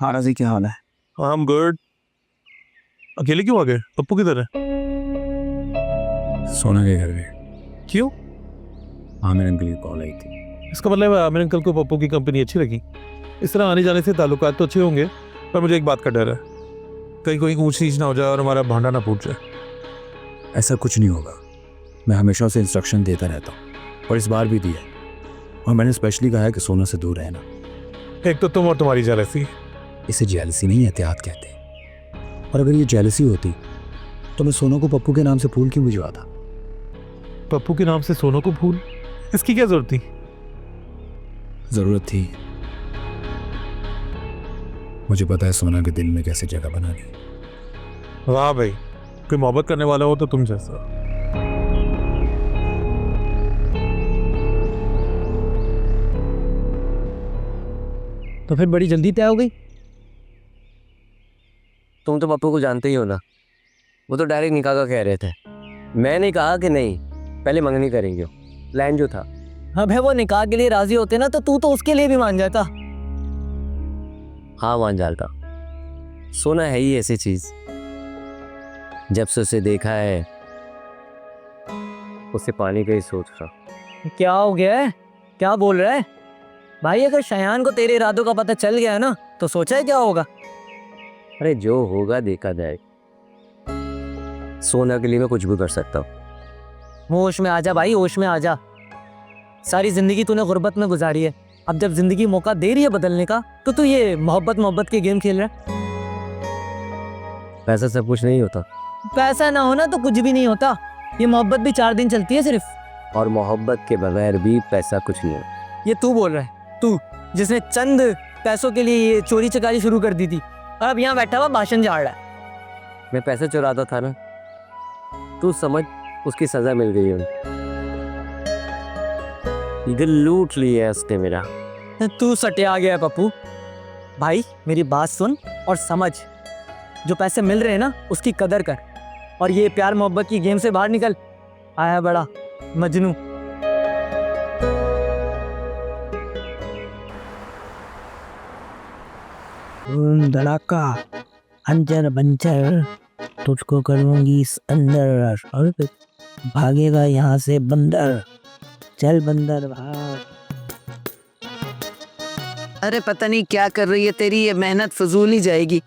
हाँ राजी, क्या हाल है? I am good. अकेले क्यों आ गए? पप्पू किधर है? सोना के घर गए। क्यों? आमिर अंकल की कॉल आई थी। इसका मतलब है आमिर अंकल को पप्पू की कंपनी अच्छी लगी। इस तरह आने जाने से ताल्लुकात तो अच्छे होंगे, पर मुझे एक बात का डर है, कहीं कोई ऊंच नीच ना हो जाए और हमारा भांडा ना फूट जाए। ऐसा कुछ नहीं होगा। मैं हमेशा उसे इंस्ट्रक्शन देता रहता हूँ और इस बार भी दिया, और मैंने स्पेशली कहा है कि सोना से दूर रहना। एक तो तुम और तुम्हारी जेलसी। इसे जेलसी नहीं, एहतियात कहते हैं। और अगर ये जेलसी होती तो मैं सोना को पप्पू के नाम से फूल क्यों भिजवाता? पप्पू के नाम से सोनू को फूल? इसकी क्या जरूरत थी? जरूरत थी। मुझे पता है सोना के दिल में कैसे जगह बनानी। वाह भाई, कोई मोहब्बत करने वाला हो तो तुम जैसा। तो फिर बड़ी जल्दी तय हो गई। तुम तो पप्पू को जानते ही हो ना, वो तो डायरेक्ट निकाह का कह रहे थे। मैंने कहा कि नहीं, पहले मंगनी करेंगे। प्लान जो था। अब है वो निकाह के लिए राजी होते ना तो तू तो उसके लिए भी मान जाता। हाँ मान जाता। सोना है ही ऐसी चीज, जब से उसे देखा है उसे पाने का ही सोच रहा। क्या हो गया है? क्या बोल रहा है भाई? अगर शयान को तेरे इरादों का पता चल गया ना तो सोचा है क्या होगा? अरे जो होगा देखा जाए। सोना के लिए मैं कुछ भी कर सकता हूँ। होश में आ जा भाई, होश में आ जा। सारी जिंदगी तूने गुर्बत में गुजारी है, अब जब जिंदगी मौका दे रही है बदलने का तो तू ये मोहब्बत के गेम खेल रहा है। पैसा सब कुछ नहीं होता, पैसा ना होना तो कुछ भी नहीं होता। ये मोहब्बत भी 4 दिन चलती है सिर्फ। और मोहब्बत के बगैर भी पैसा कुछ नहीं है। ये तू बोल रहा है, तू जिसने चंद पैसों के लिए ये चोरी चकारी शुरू कर दी थी और अब यहाँ बैठा हुआ भाषण झाड़ रहा है। मैं पैसा चुराता था ना, तू समझ, उसकी सजा मिल गई है। दिल लूट लिया उसने मेरा। तू सटिया गया है पप्पू। भाई मेरी बात सुन और समझ, जो पैसे मिल रहे हैं ना उसकी कदर कर, और ये प्यार मोहब्बत की गेम से बाहर निकल। आया बड़ा मजनू। धड़ाका अंजर बंजर तुझको करूंगी इस अंदर, और फिर भागेगा यहाँ से बंदर। चल बंदर भाग। अरे पता नहीं क्या कर रही है तेरी ये मेहनत, फजूल ही जाएगी।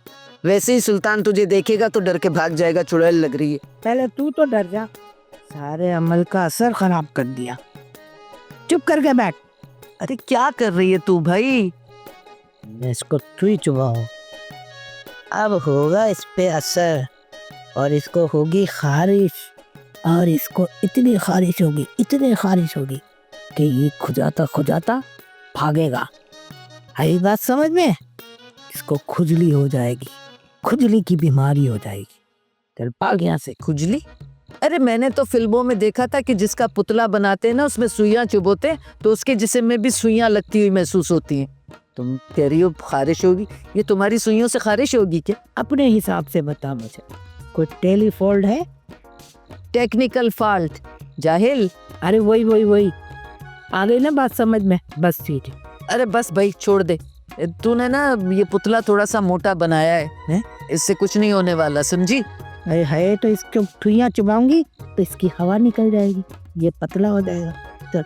वैसे ही सुल्तान तुझे देखेगा तो डर के भाग जाएगा, चुड़ैल लग रही है। पहले तू तो डर जा, सारे अमल का असर खराब कर दिया। चुप करके बैठ। अरे क्या कर रही है तू भाई? मैं इसको तू ही चुबाओ, अब होगा इस पे असर, और इसको होगी खारिश, और इसको इतनी खारिश होगी, इतनी खारिश होगी कि ये खुजाता भागेगा। आई बात समझ में? इसको खुजली हो जाएगी, खुजली की बीमारी हो जाएगी। चल भाग यहाँ से। खुजली? अरे मैंने तो फिल्मों में देखा था कि जिसका पुतला बनाते हैं ना उसमें सुइयां चुभोते तो उसके जिस्म में भी सुइयां लगती हुई महसूस होती हैं। तुम कह रही हो खारिश होगी? ये तुम्हारी सुइयों से खारिश होगी क्या? अपने हिसाब से बता मुझे, कोई टेलीफॉल्ट है? टेक्निकल फॉल्ट जाहिल। अरे वही आ गई ना बात समझ में? बस ठीक है। अरे बस भाई छोड़ दे, तूने ना ये पुतला थोड़ा सा मोटा बनाया है? इससे कुछ नहीं होने वाला, समझी? अरे है तो इसको सुइयां चुबाऊंगी तो इसकी हवा निकल जाएगी, ये पतला हो जाएगा। चल।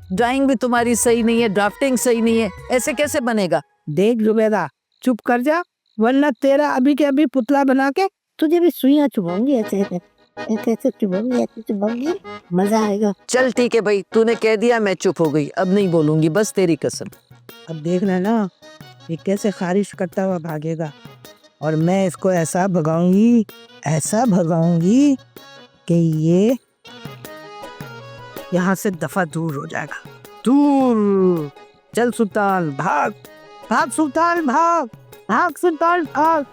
ड्राइंग भी तुम्हारी सही नहीं है, ड्राफ्टिंग सही नहीं है, ऐसे कैसे बनेगा? देख जुबेदा, चुप कर जा, वरना तेरा अभी के अभी पुतला बना के तुझे भी सुइयां चुबाऊंगी। ऐसे चुबाऊंगी, मजा आएगा। चल ठीक है भाई, तूने कह दिया, मैं चुप हो गई, अब नहीं बोलूंगी, बस तेरी कसम। अब देखना ना ये कैसे खारिश करता हुआ भागेगा, और मैं इसको ऐसा भगाऊंगी कि ये यहाँ से दफा दूर हो जाएगा। दूर। चल सुल्तान भाग, भाग सुल्तान भाग, भाग सुल्तान भाग।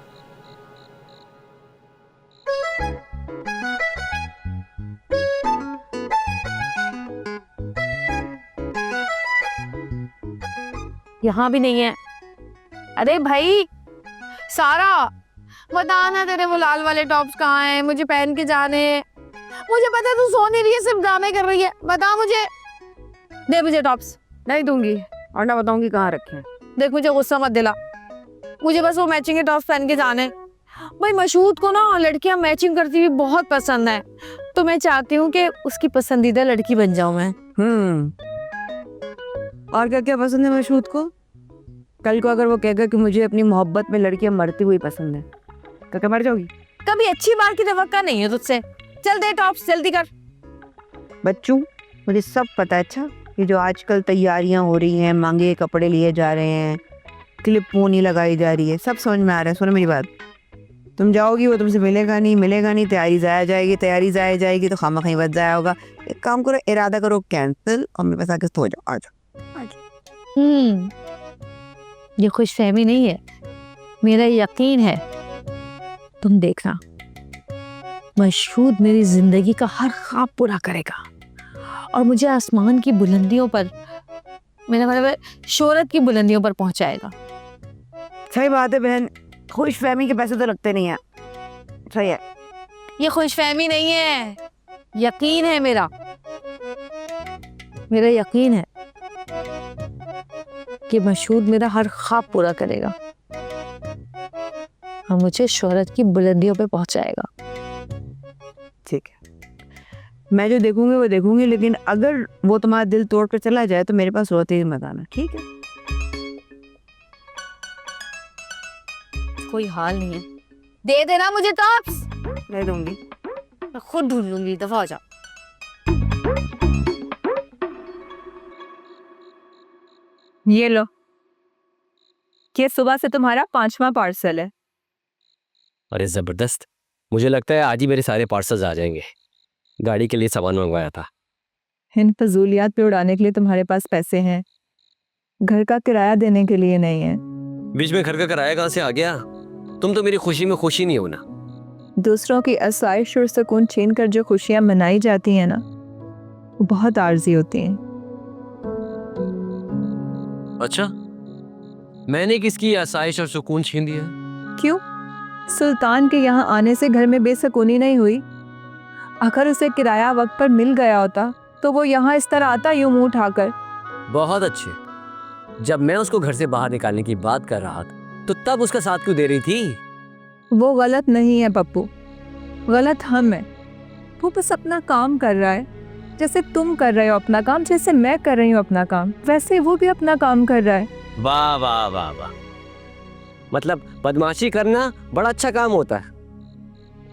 यहाँ भी नहीं है। अरे भाई सारा, बता ना तेरे वो लाल वाले टॉप्स कहाँ हैं? मुझे पहन के जाने हैं। मुझे पता है तू सो नहीं रही है, सिर्फ ड्रामे कर रही है। बता मुझे, दे मुझे टॉप्स। नहीं दूंगी और ना बताऊंगी कहाँ रखे हैं। देख मुझे गुस्सा मत दिला, मुझे बस वो मैचिंग के टॉप्स पहन के जाने। भाई मशहूद को ना लड़कियां मैचिंग करती हुई बहुत पसंद है, तो मैं चाहती हूँ कि उसकी पसंदीदा लड़की बन जाऊं मैं। और क्या क्या पसंद है मशहूद को? कल को अगर वो कहेगा कि मुझे अपनी मोहब्बत में लड़कियां मरती हुई पसंद है, तो क्या मर जाओगी? कभी अच्छी बात की तवक्का नहीं है तुझसे। चल दे टॉप्स, जल्दी कर। बच्चों, मुझे सब पता है। अच्छा, ये जो आजकल तैयारियां हो रही हैं, महंगे कपड़े लिए जा रहे हैं, क्लिप पोनी लगाई जा रही है, सब समझ में आ रहा है। सुनो मेरी बात, तुम जाओगी, वो तुमसे मिलेगा नहीं, तैयारी जाया जाएगी तो खामा कहीं बच जाया होगा। एक काम करो, इरादा करो कैंसिल और मेरे पास आके सो जाओ। आ जाओ। ये खुशफहमी नहीं है, मेरा यकीन है। तुम देखना, मशहूद मेरी जिंदगी का हर ख्वाब पूरा करेगा और मुझे आसमान की बुलंदियों पर, मेरा मतलब है शोहरत की बुलंदियों पर पहुंचाएगा। सही बात है बहन, खुशफहमी के पैसे तो लगते नहीं है। सही है। ये खुशफहमी नहीं है, यकीन है मेरा यकीन है कि मशहूद मेरा हर ख्वाब पूरा करेगा और मुझे शोहरत की बुलंदियों पे पहुंचाएगा। ठीक है, मैं जो देखूंगी वो देखूंगी, लेकिन अगर वो तुम्हारा दिल तोड़ कर चला जाए तो मेरे पास रोते ही मत आना, ठीक है? कोई हाल नहीं है, दे देना मुझे टॉप्स। दे दूंगी। मैं खुद ढूंढ लूंगी, दफा हो जा। ये लो, ये सुबह से तुम्हारा 5वां पार्सल है। अरे ज़बरदस्त, मुझे लगता है आज ही मेरे सारे पार्सल्स आ जाएंगे। गाड़ी के लिए सामान मंगवाया था। इन फजूलियात पे उड़ाने के लिए तुम्हारे पास पैसे हैं, घर का किराया देने के लिए नहीं है। बीच में घर का किराया कहाँ से आ गया? तुम तो मेरी खुशी में खुशी नहीं हो ना। दूसरों की आसाइश और सुकून छीन कर जो खुशियां मनाई जाती हैं ना, वो बहुत आर्जी होती हैं। अच्छा, मैंने किसकी आसाइश और सुकून छीन दिया? क्यों? सुल्तान के यहाँ आने से घर में बेसुकूनी नहीं हुई? अगर उसे किराया वक्त पर मिल गया होता तो वो यहाँ इस तरह आता यूं मुंह उठाकर। बहुत अच्छे। जब मैं उसको घर से बाहर निकालने की बात कर रहा था तो तब उसका साथ क्यों दे रही थी? वो गलत नहीं है पप्पू, गलत हम है। वो बस अपना काम कर रहा है, जैसे तुम कर रहे हो अपना काम, जैसे मैं कर रही हूँ अपना काम, वैसे वो भी अपना काम कर रहा है। वाह वाह वाह वाह, मतलब बदमाशी करना बड़ा अच्छा काम होता है।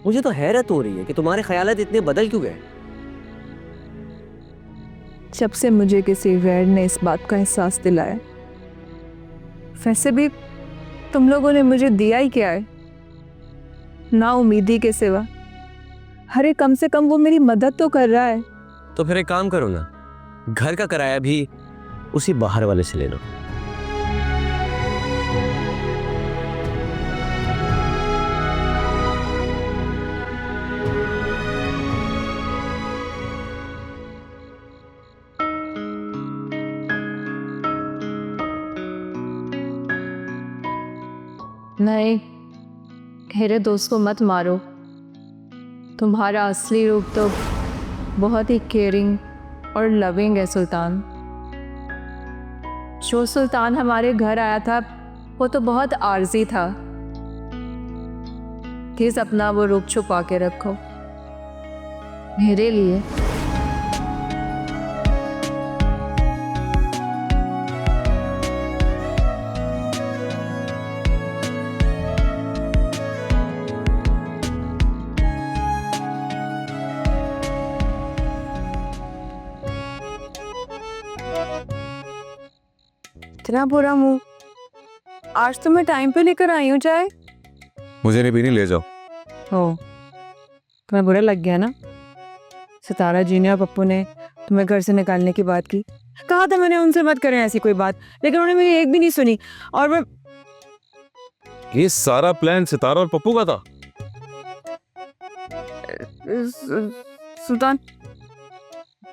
मुझे तो हैरत हो रही है कि तुम्हारे ख्यालात इतने बदल क्यों गए। जब से मुझे किसी गैर ने इस बात का एहसास दिलाया, वैसे भी तुम लोगों ने मुझे दिया ही क्या है, ना उम्मीदी के सिवा। अरे कम से कम वो मेरी मदद तो कर रहा है। तो फिर एक काम करो ना, घर का किराया भी उसी बाहर वाले से ले लो। नहीं, मेरे दोस्त को मत मारो। तुम्हारा असली रूप तो बहुत ही केयरिंग और लविंग है सुल्तान। जो सुल्तान हमारे घर आया था वो तो बहुत आर्जी था। प्लीज अपना वो रूप छुपा के रखो मेरे लिए। इतना बुरा मुंह, आज तो मैं टाइम पे लेकर आई हूँ चाय। मुझे नहीं पीनी, ले जाओ। ओ, तुम्हें बुरा लग गया ना? सितारा जी ने और पप्पू ने तुम्हें घर से निकालने की बात की। कहा था मैंने उनसे मत करें ऐसी कोई बात, लेकिन उन्होंने मेरी एक भी नहीं सुनी। और मैं ये सारा प्लान सितारा और पप्पू का था? सुल्तान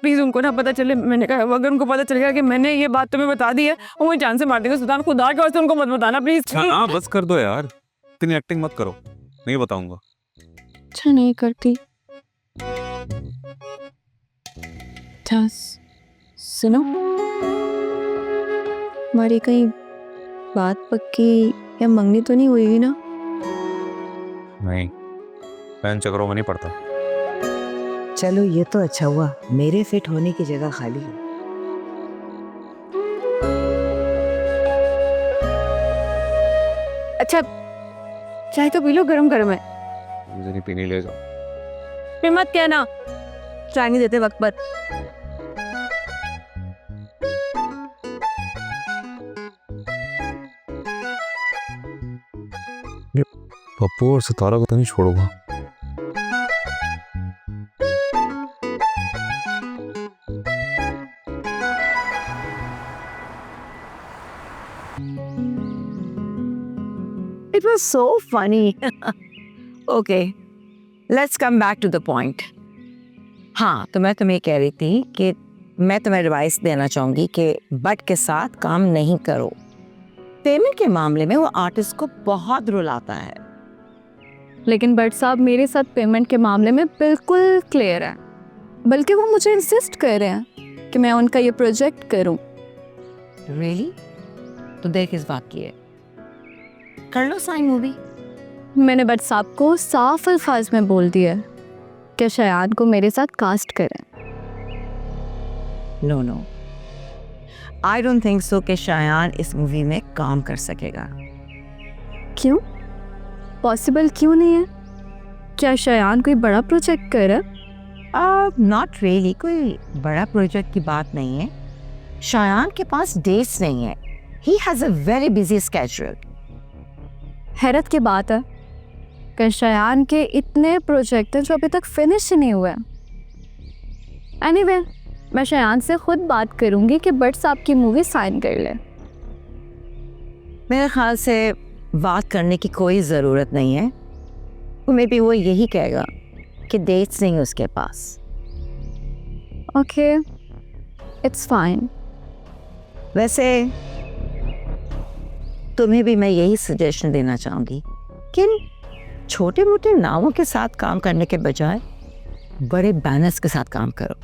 प्लीज उनको ना पता चले। मैंने कहा अगर उनको पता चल गया कि मैंने ये बात तुम्हें बता दी है, वो मुझे जान से मार देंगे। सुल्तान खुदा के वास्ते उनको मत बताना प्लीज। हाँ बस कर दो यार, इतनी एक्टिंग मत करो, नहीं बताऊंगा। अच्छा नहीं करती। अच्छा, सुनो, हमारी कहीं बात पक्की या मंगनी तो नहीं हुई ना? नहीं, मैं चक्रों में नहीं पड़ता। चलो ये तो अच्छा हुआ, मेरे फिट होने की जगह खाली है। अच्छा चाय तो पी लो, गरम गरम है। मुझे नहीं पीनी, ले जाओ। फिर मत कहना चाय नहीं देते वक्त पर। पप्पू और सितारा को तो नहीं छोड़ूंगा। It was so funny. Okay, let's come back to the point. हाँ, तो मैं तुम्हें कह रही थी कि मैं तुम्हें एडवाइस देना चाहूँगी कि बट के साथ काम नहीं करो। पेमेंट के मामले में वो आर्टिस्ट को बहुत रुलाता है। लेकिन बट साहब मेरे साथ पेमेंट के मामले में बिल्कुल क्लियर है, बल्कि वो मुझे इंसिस्ट कर रहे हैं कि मैं उनका ये प्रोजेक्ट करूं। Really? तो देर किस बात की है? कर लो साइन मूवी। मैंने बट साहब को साफ अल्फाज में बोल दिया कि शयान को मेरे साथ कास्ट करें। No no, I don't think so कि शायान इस मूवी में काम कर सकेगा। क्यों? पॉसिबल क्यों नहीं है? क्या शयान कोई बड़ा प्रोजेक्ट कर रहा है? नॉट रियली, कोई बड़ा प्रोजेक्ट की बात नहीं है। शायान के पास डेट्स नहीं है। He has a very busy schedule. हैरत की बात है कि शयान के इतने प्रोजेक्ट हैं जो अभी तक फिनिश ही नहीं हुए। एनीवे, मैं शयान से खुद बात करूंगी कि बट साहब की मूवी साइन कर ले। मेरे ख्याल से बात करने की कोई ज़रूरत नहीं है। मे बी वो यही कहेगा कि डेट्स नहीं है उसके पास। Okay, it's fine. वैसे तुम्हें भी मैं यही सजेशन देना चाहूँगी कि छोटे मोटे नामों के साथ काम करने के बजाय बड़े बैनर्स के साथ काम करो।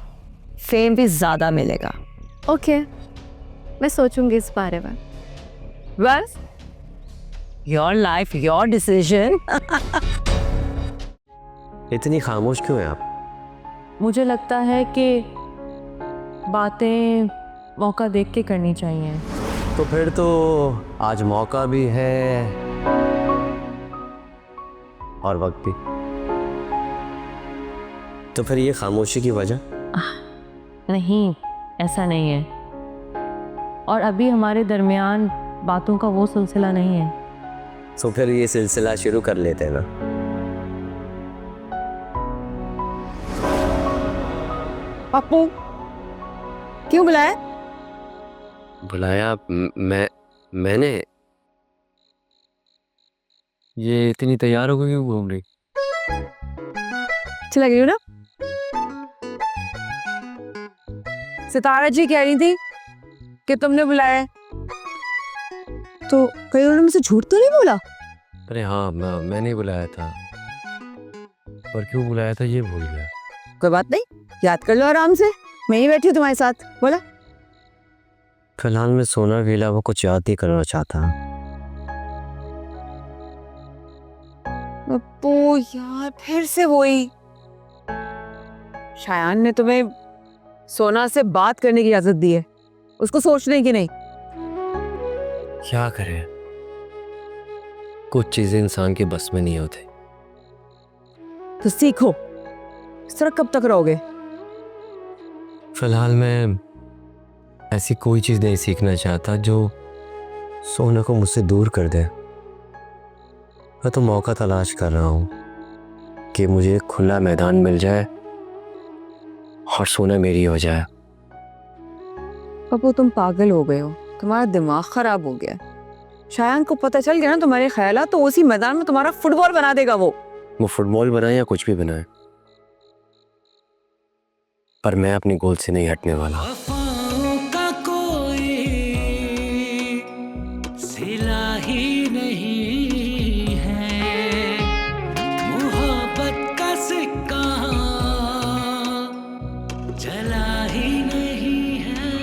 फेम भी ज़्यादा मिलेगा। ओके, मैं सोचूंगी इस बारे में। Well, your life your decision. इतनी खामोश क्यों हैं आप? मुझे लगता है कि बातें मौका देख के करनी चाहिए। तो फिर तो आज मौका भी है और वक्त भी। तो फिर ये खामोशी की वजह? नहीं, ऐसा नहीं है। और अभी हमारे दरमियान बातों का वो सिलसिला नहीं है। तो फिर ये सिलसिला शुरू कर लेते हैं ना। पप्पू क्यों बुलाया? बुलाया? मैंने? ये इतनी तैयार होकर क्यों घूम रही? अच्छी लग रही हो ना? सितारा जी कह रही थी कि तुमने बुलाया है। तो कहीं उन्होंने मुझसे झूठ तो नहीं बोला? अरे हाँ, मैंने बुलाया था, पर क्यों बुलाया था ये भूल गया। कोई बात नहीं, याद कर लो आराम से। मैं ही बैठी हूँ तुम्हारे साथ। बोला फिलहाल मैं सोना वेला वो कुछ याद ही करना चाहता। पप्पू यार, फिर से वही। शायान ने तुम्हें सोना से बात करने की इजाजत दी है, उसको सोचने की नहीं। क्या करें, कुछ चीजें इंसान के बस में नहीं होती। तो सीखो। इस तरह कब तक रहोगे? फिलहाल मैं ऐसी कोई चीज नहीं सीखना चाहता जो सोना को मुझसे दूर कर दे। मैं तो मौका तलाश कर रहा हूँ कि मुझे खुला मैदान मिल जाए और सोना मेरी हो जाए। पप्पू तुम पागल हो गए हो, तुम्हारा दिमाग खराब हो गया। शायान को पता चल गया ना तुम्हारे ख्यालात, तो उसी मैदान में तुम्हारा फुटबॉल बना देगा वो। फुटबॉल बनाए या कुछ भी बनाए, पर मैं अपनी गोल से नहीं हटने वाला। का कोई सिला ही नहीं है, मोहब्बत का सिक्का चला ही नहीं है।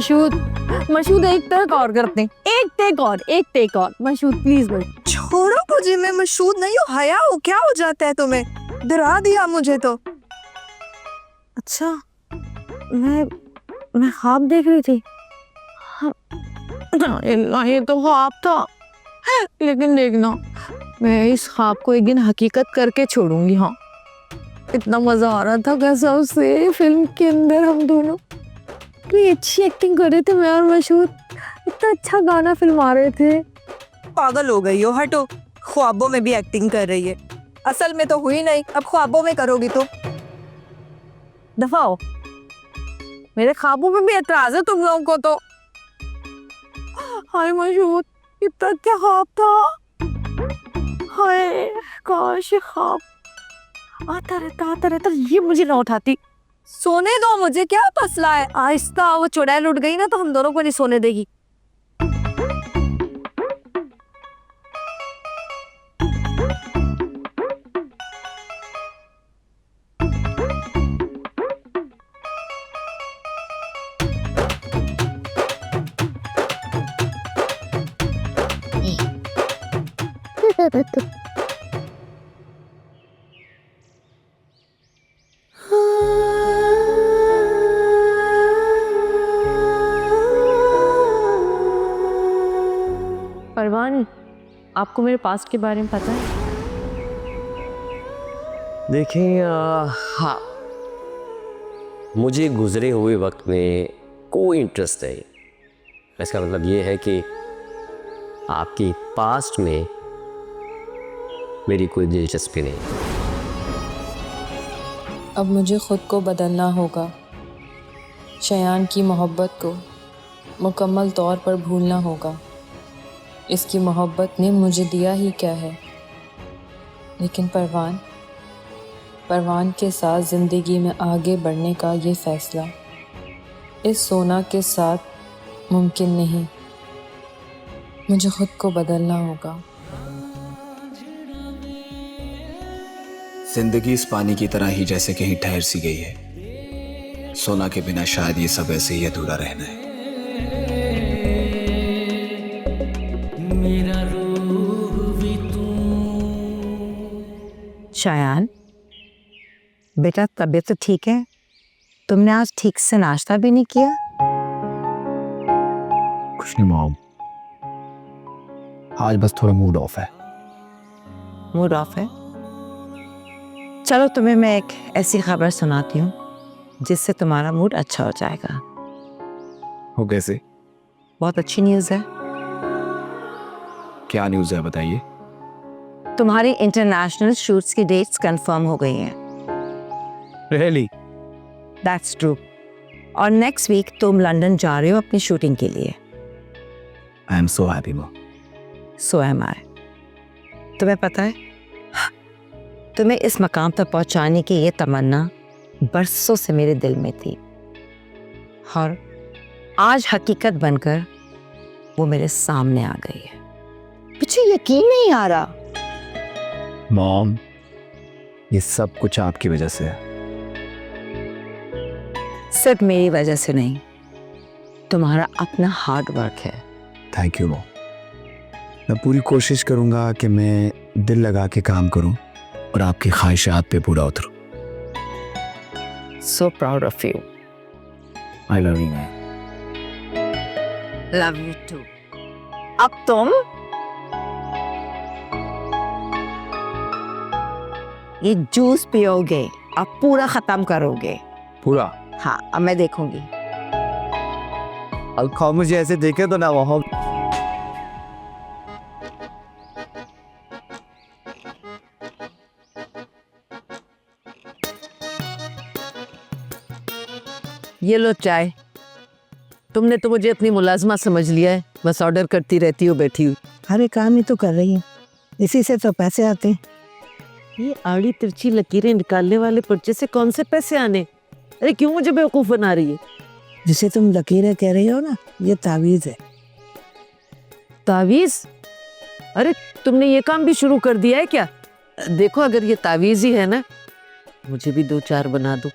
मशहूद मशहूद एक टेक और करते हैं, एक टेक और मशहूद प्लीज मशहूद। छोड़ो मुझे, मैं मशहूद नहीं हूँ। हया हो, क्या हो जाता है तुम्हें? डरा दिया मुझे तो। अच्छा, मैं ख्वाब देख रही थी। ये तो ख्वाब था, लेकिन देखना मैं इस ख्वाब को एक दिन हकीकत करके छोड़ूंगी। हाँ, इतना मजा आ रहा था कसम से फिल्म के अंदर। हम दोनों इतनी अच्छी एक्टिंग कर रहे थे, मैं और मशहूद। इतना अच्छा गाना फिल्मा रहे थे। पागल हो गई हो, हटो। ख्वाबों में भी एक्टिंग कर रही है, असल में तो हुई नहीं, अब ख्वाबों में करोगी तो। दफा हो, मेरे ख्वाबों में भी एतराज है तुम लोगों को तो। हाय मशहूद, इतना क्या ख्वाब था। हाय काश ये ख्वाब आता रहता, ये मुझे ना उठाती। सोने दो मुझे, क्या मसला है? आहिस्ता, वो चुड़ैल उठ गई ना तो हम दोनों को नहीं सोने देगी। परवान, आपको मेरे पास्ट के बारे में पता है? देखिए हाँ, मुझे गुजरे हुए वक्त में कोई इंटरेस्ट नहीं। इसका मतलब ये है कि आपकी पास्ट में मेरी कोई दिलचस्पी नहीं। अब मुझे ख़ुद को बदलना होगा। शयान की मोहब्बत को मुकम्मल तौर पर भूलना होगा। इसकी मोहब्बत ने मुझे दिया ही क्या है। लेकिन परवान के साथ ज़िंदगी में आगे बढ़ने का ये फ़ैसला इस सोना के साथ मुमकिन नहीं। मुझे ख़ुद को बदलना होगा। जिंदगी इस पानी की तरह ही जैसे कहीं ठहर सी गई है। सोना के बिना शायद ये सब ऐसे ही अधूरा रहना है। मेरा रूह भी तू। शायान बेटा, तबीयत तो ठीक है? तुमने आज ठीक से नाश्ता भी नहीं किया? कुछ नहीं मॉम, आज बस थोड़ा मूड ऑफ है। मूड ऑफ है? चलो तुम्हें मैं एक ऐसी खबर सुनाती हूँ जिससे तुम्हारा मूड अच्छा हो जाएगा। हो कैसे? बहुत अच्छी न्यूज़ है। क्या न्यूज़ है बताइए। तुम्हारी इंटरनेशनल शूट्स की डेट्स कंफर्म हो गई हैं। रियली? That's true. और नेक्स्ट वीक तुम लंदन जा रहे हो अपनी शूटिंग के लिए। I am so happy mom. So am I. तुम्हें पता है, तुम्हें इस मकाम तक पहुंचाने की ये तमन्ना बरसों से मेरे दिल में थी और आज हकीकत बनकर वो मेरे सामने आ गई है। मुझे यकीन नहीं आ रहा। मॉम, ये सब कुछ आपकी वजह से है। सिर्फ मेरी वजह से नहीं, तुम्हारा अपना हार्ड वर्क है। Thank you mom. मैं पूरी कोशिश करूंगा कि मैं दिल लगा के काम करूं और आपकी ख्वाहिशात पे पूरा उतरूं। So proud of you. I love you ma'am. Love you too. अब तुम ये जूस पियोगे, अब पूरा खत्म करोगे। पूरा? हाँ, अब मैं देखूंगी। अब खाओ, मुझे ऐसे देखे तो ना वहाँ। ये लो चाय। तुमने तो मुझे अपनी मुलाजमा समझ लिया है, बस ऑर्डर करती रहती हो बैठी हुई। अरे काम ही तो कर रही हूँ, इसी से तो पैसे आते हैं। ये आड़ी तिरछी लकीरें निकालने वाले पर्चे से कौन से पैसे आने? अरे क्यों मुझे बेवकूफ बना रही है? जिसे तुम लकीरें कह रही हो ना, ये तावीज है। तावीज? अरे तुमने ये काम भी शुरू कर दिया है क्या? देखो अगर ये तावीज ही है ना, मुझे भी 2-4 बना दो।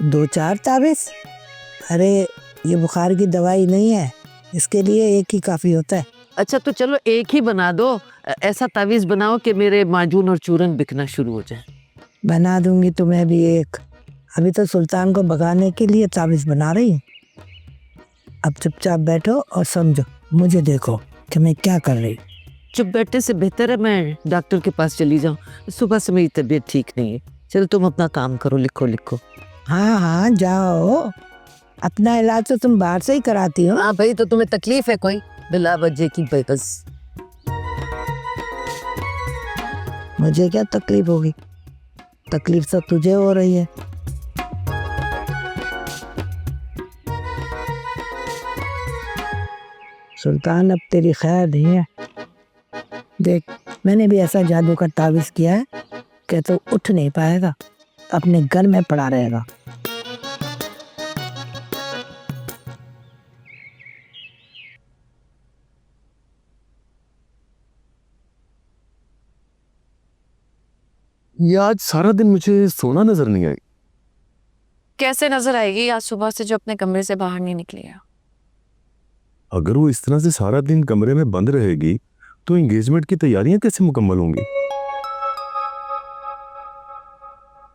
2-4 तावीज? अरे ये बुखार की दवाई नहीं है, इसके लिए एक ही काफ़ी होता है। अच्छा तो चलो एक ही बना दो, ऐसा तावीज़ बनाओ कि मेरे माजून और चूरन बिकना शुरू हो जाए। बना दूंगी तुम्हें भी एक। अभी तो सुल्तान को भगाने के लिए तावीज़ बना रही हूँ। अब चुपचाप बैठो और समझो, मुझे देखो कि मैं क्या कर रही हूँ। चुप बैठने से बेहतर है मैं डॉक्टर के पास चली जाऊँ, सुबह से मेरी तबीयत ठीक नहीं है। चलो तुम अपना काम करो, लिखो लिखो। हाँ हाँ जाओ, अपना इलाज तो तुम बाहर से ही कराती हो। हाँ भाई, तो तुम्हें तकलीफ है कोई? बिला वजह की बेकस। मुझे क्या तकलीफ होगी? तकलीफ तो तुझे हो रही है। सुल्तान अब तेरी खैर नहीं है। देख, मैंने भी ऐसा जादू का तावीज़ किया है कि तो उठ नहीं पाएगा, अपने घर में पड़ा रहेगा। ये आज सारा दिन मुझे सोना नजर नहीं आई। कैसे नजर आएगी? आज सुबह से जो अपने कमरे से बाहर नहीं निकली है। अगर वो इस तरह से सारा दिन कमरे में बंद रहेगी तो एंगेजमेंट की तैयारियां कैसे मुकम्मल होंगी?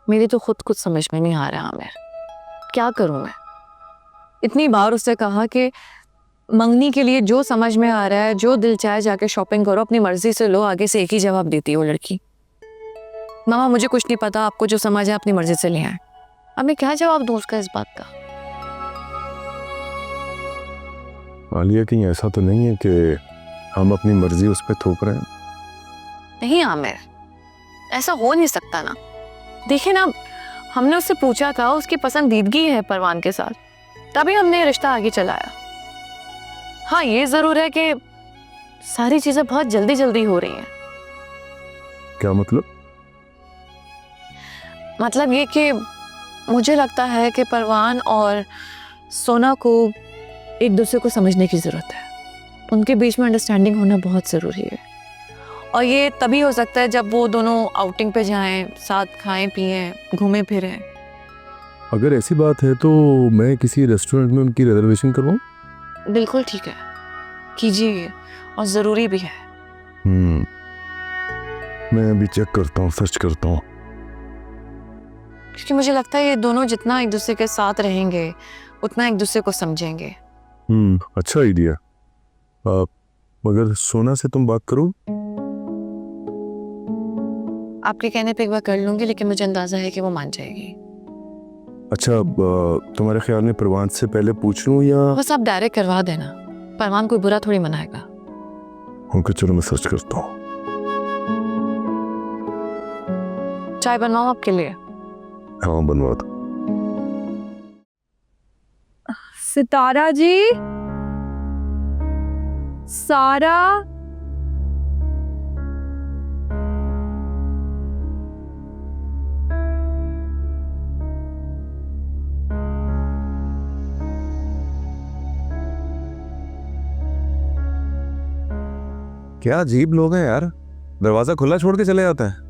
मेरी तो खुद कुछ समझ में नहीं आ रहा आमिर, क्या करूं मैं? इतनी बार उससे कहा कि मंगनी के लिए जो समझ में आ रहा है, जो दिल चाहे जाके शॉपिंग करो, अपनी मर्जी से लो। आगे से एक ही जवाब देती है वो लड़की, मामा मुझे कुछ नहीं पता, आपको जो समझ है अपनी मर्जी से ले आए। अब मैं क्या जवाब दूं उसका इस बात का? आलिया, कहीं ऐसा तो नहीं है कि हम अपनी मर्जी उस पर थोप रहे हैं? नहीं आमिर, ऐसा हो नहीं सकता ना। देखिए ना, हमने उससे पूछा था, उसकी पसंदीदगी है परवान के साथ, तभी हमने रिश्ता आगे चलाया। हाँ ये जरूर है कि सारी चीजें बहुत जल्दी जल्दी हो रही हैं। क्या मतलब? मतलब ये कि मुझे लगता है कि परवान और सोना को एक दूसरे को समझने की ज़रूरत है। उनके बीच में अंडरस्टैंडिंग होना बहुत ज़रूरी है, और ये तभी हो सकता है जब वो दोनों आउटिंग पे जाएं, साथ खाएं पिएं, घूमें फिरें। अगर ऐसी बात है तो मैं किसी रेस्टोरेंट में उनकी रिजर्वेशन करवाऊं? बिल्कुल ठीक है, कीजिए, और ज़रूरी भी है। मैं अभी चेक करता हूँ, सर्च करता हूँ। क्योंकि मुझे लगता है ये दोनों जितना एक दूसरे के साथ रहेंगे उतना एक दूसरे को समझेंगे। अच्छा आइडिया। मगर सोना से तुम बात करो? आपके कहने पे एक बार कर लूंगी, लेकिन मुझे अंदाजा है कि वो मान जाएगी। अच्छा, तुम्हारे ख्याल में परवान से पहले पूछ लूं या? बस आप डायरेक्ट करवा देना, परवान कोई बुरा थोड़ी मनाएगा। ओके चलो, मैं सर्च करता हूँ। चाय बनवाऊं आपके लिए? हाँ बनवा दो। सितारा जी, सारा, क्या अजीब लोग हैं यार, दरवाजा खुला छोड़ के चले जाते हैं।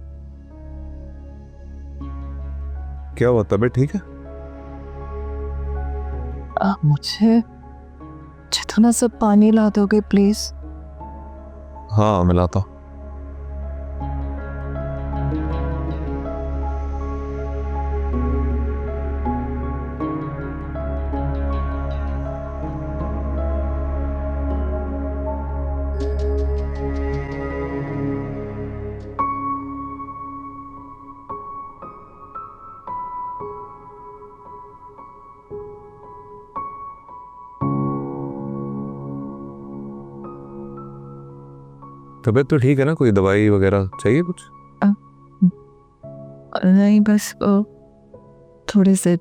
क्या हुआ, तबीयत ठीक है? मुझे थोड़ा सा पानी ला दोगे प्लीज? हाँ मिलाता हूँ। तबीयत तो ठीक है ना? कोई दवाई वगैरह चाहिए कुछ? नहीं, बस थोड़े से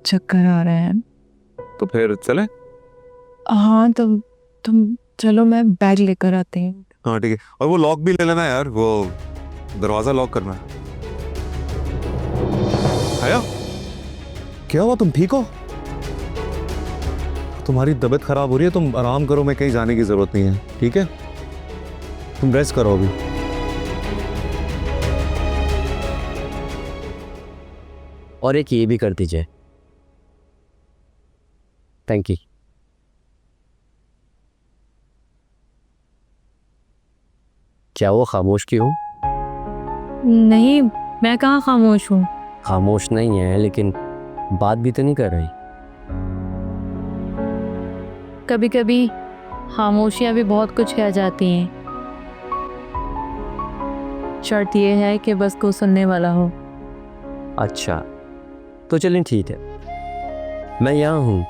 चक्कर आ रहे हैं। तो फिर चले? हाँ तो तुम चलो, मैं बैग लेकर आती हूँ। हाँ ठीक है, और वो लॉक भी ले लेना यार, वो दरवाजा लॉक करना है। आया? क्या हुआ, तुम ठीक हो? तुम्हारी तबीयत खराब हो रही है, तुम आराम करो, मैं कहीं जाने की जरूरत नहीं है, ठीक है? तुम रेस्ट करो अभी। और एक ये भी कर दीजिए। Thank you. क्या वो खामोश क्यों? नहीं, मैं कहाँ खामोश हूँ। खामोश नहीं है, लेकिन बात भी तो नहीं कर रही। कभी कभी खामोशियाँ भी बहुत कुछ कह जाती हैं। शर्त ये है कि बस को सुनने वाला हो। अच्छा, तो चलें ठीक है, मैं यहाँ हूँ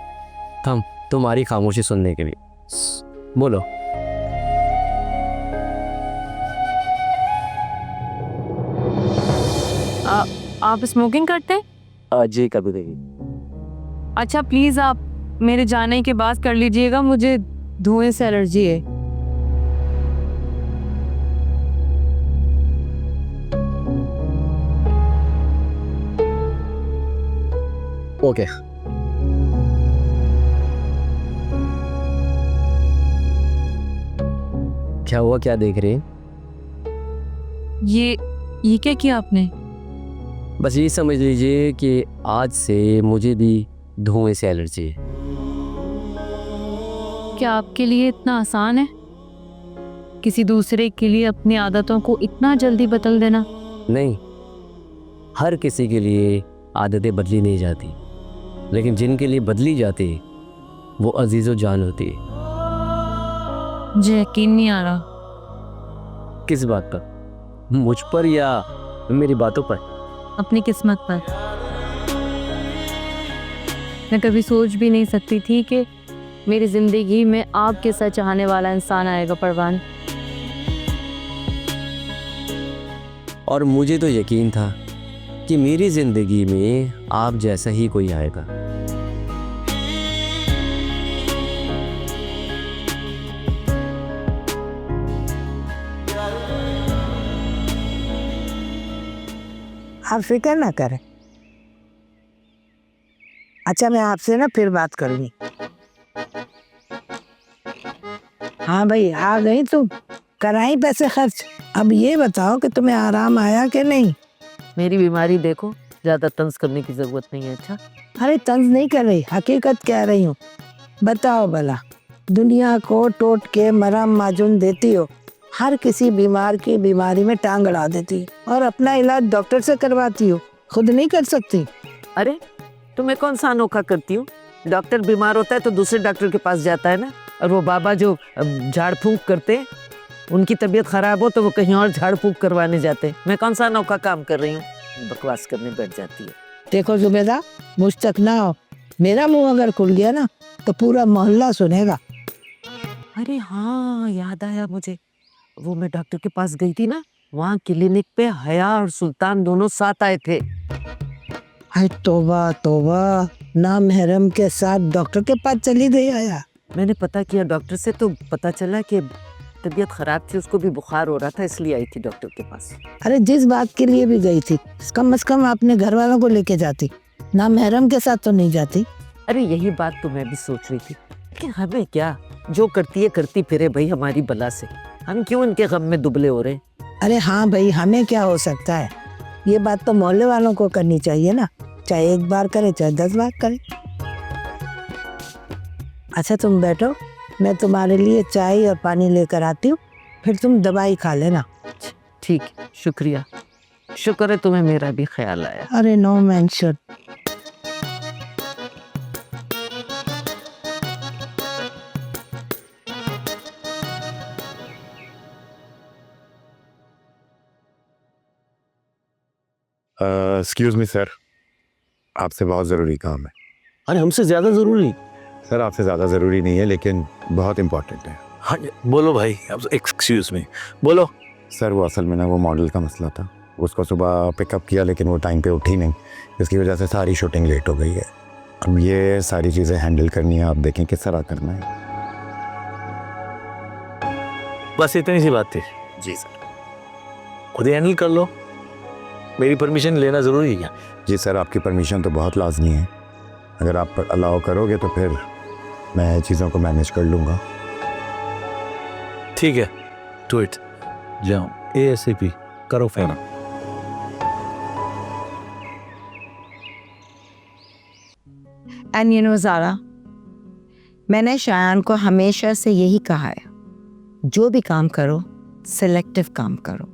तुम्हारी खामोशी सुनने के लिए। बोलो। आप स्मोकिंग करते हैं? जी कभी कभी। अच्छा प्लीज़ आप मेरे जाने के बाद कर लीजिएगा, मुझे धुएं से एलर्जी है। ओके। क्या हुआ, क्या देख रहे हैं? ये क्या किया आपने? बस ये समझ लीजिए कि आज से मुझे भी धुएं से एलर्जी है। क्या आपके लिए इतना आसान है किसी दूसरे के लिए अपनी आदतों को इतना जल्दी बदल देना? नहीं, हर किसी के लिए आदतें बदली नहीं जाती, लेकिन जिनके लिए बदली जाती वो अजीज़ो जान होती है। मुझे यकीन नहीं आ रहा। किस बात पर? मुझ पर या मेरी बातों पर? अपनी किस्मत पर। मैं कभी सोच भी नहीं सकती थी कि मेरी ज़िंदगी में आपके साथ चाहने वाला इंसान आएगा परवान। और मुझे तो यकीन था कि मेरी ज़िंदगी में आप जैसा ही कोई आएगा। आप फिक्र ना करें। अच्छा, मैं आपसे ना फिर बात करूंगी। हाँ भाई, आ गई तुम, कराई पैसे खर्च। अब ये बताओ कि तुम्हें आराम आया कि नहीं? मेरी बीमारी देखो, ज़्यादा तंज करने की ज़रूरत नहीं है। अच्छा, अरे तंज नहीं कर रही, हकीकत कह रही हूँ। बताओ भला, दुनिया को टोट के मरहम माजून देती हो, हर किसी बीमार की बीमारी में टांग अड़ा देती और अपना इलाज डॉक्टर से करवाती हो, खुद नहीं कर सकती। अरे तुम्हें कौन सा अनोखा करती हूँ? डॉक्टर बीमार होता है तो दूसरे डॉक्टर के पास जाता है ना। और वो बाबा जो झाड़ फूंक करते हैं, उनकी तबीयत खराब हो तो वो कहीं और झाड़ फूंक करवाने जाते हैं। मैं कौन सा अनोखा काम कर रही हूँ? बकवास करने बैठ जाती है। देखो जुबेदा, मुझ तक ना हो, मेरा मुंह अगर खुल गया ना तो पूरा मोहल्ला सुनेगा। अरे हाँ, याद आया मुझे, वो मैं डॉक्टर के पास गई थी ना, वहाँ क्लिनिक पे हया और सुल्तान दोनों साथ आए थे। हाय तौबा तौबा, ना महरम के साथ डॉक्टर के पास चली गई आया। मैंने पता किया डॉक्टर से तो पता चला कि तबीयत खराब थी, उसको भी बुखार हो रहा था, इसलिए आई थी डॉक्टर के पास। अरे जिस बात के लिए भी गई थी, कम से कम अपने घर वालों को लेके जाती, ना महरम के साथ तो नहीं जाती। अरे यही बात तो मैं भी सोच रही थी कि हमें क्या, जो करती है करती फिरे भाई हमारी बला से, हम क्यों इनके गम में दुबले हो रहे हैं। अरे हाँ भाई, हमें क्या हो सकता है, ये बात तो मोहल्ले वालों को करनी चाहिए ना, चाहे एक बार करे चाहे 10 बार करे। अच्छा तुम बैठो, मैं तुम्हारे लिए चाय और पानी लेकर आती हूँ, फिर तुम दवाई खा लेना। ठीक, शुक्रिया, शुक्र है तुम्हें मेरा भी ख्याल आया। अरे no mention. Excuse me sir, आपसे बहुत ज़रूरी काम है। अरे हमसे ज़्यादा ज़रूरी? सर आपसे ज़्यादा ज़रूरी नहीं है, लेकिन बहुत इम्पोर्टेंट है। हाँ बोलो भाई, एक्सक्यूज मी, बोलो। सर वो असल में ना वो मॉडल का मसला था, उसको सुबह पिकअप किया लेकिन वो टाइम पे उठी नहीं, इसकी वजह से सारी शूटिंग लेट हो गई है। अब ये सारी चीज़ें हैंडल करनी है, आप देखें किस तरह करना है। बस इतनी सी बात थी। जी सर। खुद ही हैंडल कर लो, मेरी परमिशन लेना ज़रूरी है क्या? जी सर, आपकी परमिशन तो बहुत लाजमी है, अगर आप अलाउ करोगे तो फिर मैं चीज़ों को मैनेज कर लूँगा। ठीक है, टू इट, जाओ ASAP करो फेरा। एंड यू नो ज़ारा, मैंने शायान को हमेशा से यही कहा है, जो भी काम करो सिलेक्टिव काम करो।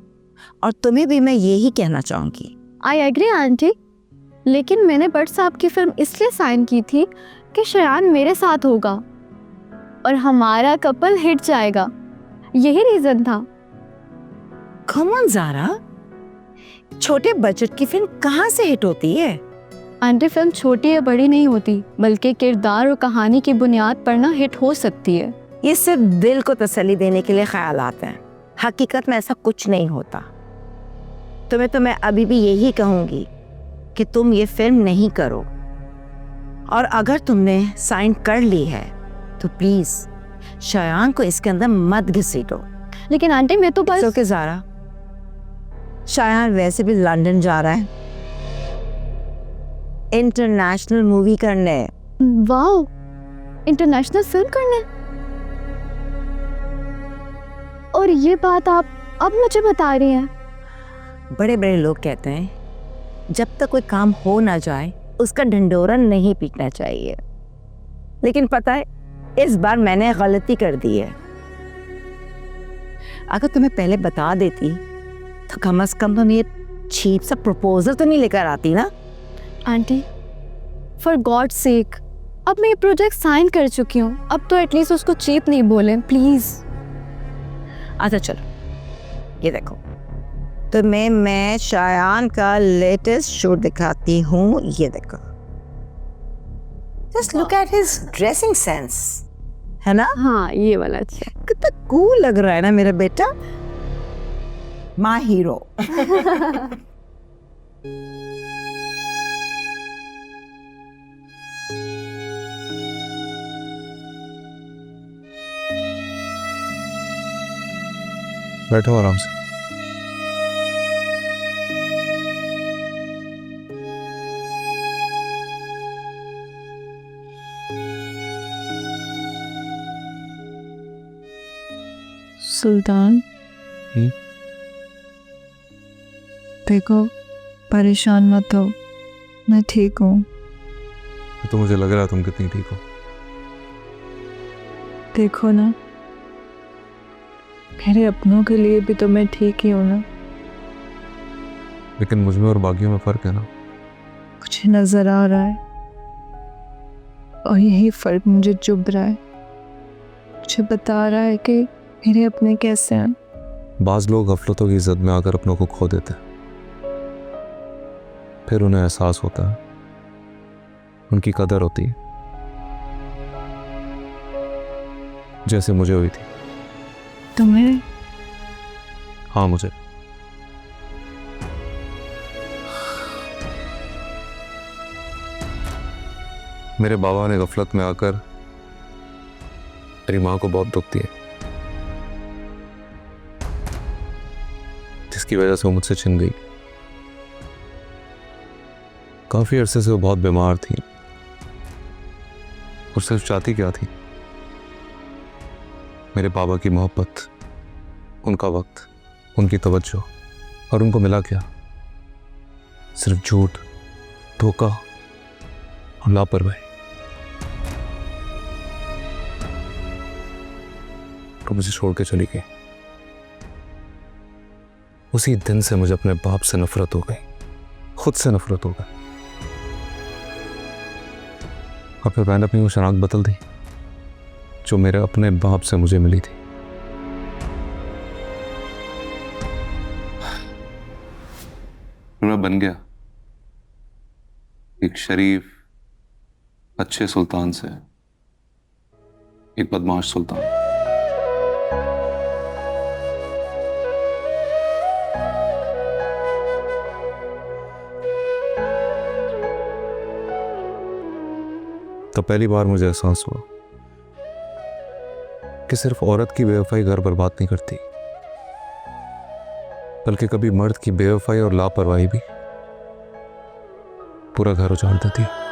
और तुम्हें भी मैं यही कहना चाहूँगी। आई एग्री आंटी, लेकिन मैंने भट्ट साहब की फिल्म इसलिए साइन की थी कि शयान मेरे साथ होगा और हमारा कपल हिट जाएगा, यही रीजन था। कम ऑन ज़ारा, छोटे बजट की फिल्म कहाँ से हिट होती है? आंटी फिल्म छोटी या बड़ी नहीं होती, बल्कि किरदार और कहानी की बुनियाद पर ना हिट हो सकती है। ये सिर्फ दिल को तसल्ली देने के लिए ख्यालात हैं, हकीकत में ऐसा कुछ नहीं होता। तुम्हें तो मैं अभी भी यही कहूँगी कि तुम ये फिल्म नहीं करो, और अगर तुमने साइन कर ली है तो प्लीज़ शयान को इसके अंदर मत घसीटो। लेकिन आंटी मैं तो बस ओके ज़ारा, शयान वैसे भी लंदन जा रहा है इंटरनेशनल मूवी करने। वाओ, इंटरनेशनल फिल्म करने? और ये बात आप अब मुझे बता रही हैं? बड़े बड़े लोग कहते हैं जब तक कोई काम हो ना जाए उसका ढंढोरा नहीं पीटना चाहिए, लेकिन पता है इस बार मैंने गलती कर दी है। अगर तुम्हें पहले बता देती तो कम से कम तुम ये चीप सा प्रपोजल तो नहीं लेकर आती ना। आंटी फॉर गॉड सेक, अब मैं ये प्रोजेक्ट साइन कर चुकी हूँ, अब तो एटलीस्ट उसको चीप नहीं बोले प्लीज। अच्छा चलो, ये देखो तुम्हें मैं शयान का लेटेस्ट शूट दिखाती हूँ। ये देखो, just look at his dressing sense, है ना? हाँ ये वाला अच्छा। कितना कूल लग रहा है ना मेरा बेटा, माय हीरो। बैठो आराम से। सुल्तान, देखो परेशान मत हो, मैं ठीक हूँ। तो मुझे लग रहा है तुम कितनी ठीक हो। देखो ना, मेरे अपनों के लिए भी तो मैं ठीक ही हूँ ना। लेकिन मुझ में और बाकियों में फर्क है ना। मुझे नजर आ रहा है और यही फर्क मुझे चुभ रहा है, मुझे बता रहा है कि मेरे अपने कैसे हैं। बाज लोग गफलतों की इज्जत में आकर अपनों को खो देते हैं, फिर उन्हें एहसास होता है, उनकी कदर होती है, जैसे मुझे हुई थी। तुम्हें? हाँ मुझे। मेरे बाबा ने गफलत में आकर मेरी माँ को बहुत दुख दिया, जिसकी वजह से वो मुझसे छिन गई। काफी अरसे से वो बहुत बीमार थी और सिर्फ चाहती क्या थी, मेरे बाबा की मोहब्बत, उनका वक्त, उनकी तवज्जो। और उनको मिला क्या? सिर्फ झूठ, धोखा और लापरवाही। तो मुझे छोड़ के चली गई। उसी दिन से मुझे अपने बाप से नफरत हो गई, खुद से नफरत हो गई। और फिर मैंने अपनी वो शनाख्त बदल दी जो मेरे अपने बाप से मुझे मिली थी। मैं बन गया एक शरीफ अच्छे सुल्तान से एक बदमाश सुल्तान। तो पहली बार मुझे एहसास हुआ कि सिर्फ औरत की बेवफाई घर बर्बाद नहीं करती, बल्कि कभी मर्द की बेवफाई और लापरवाही भी पूरा घर उजाड़ देती है।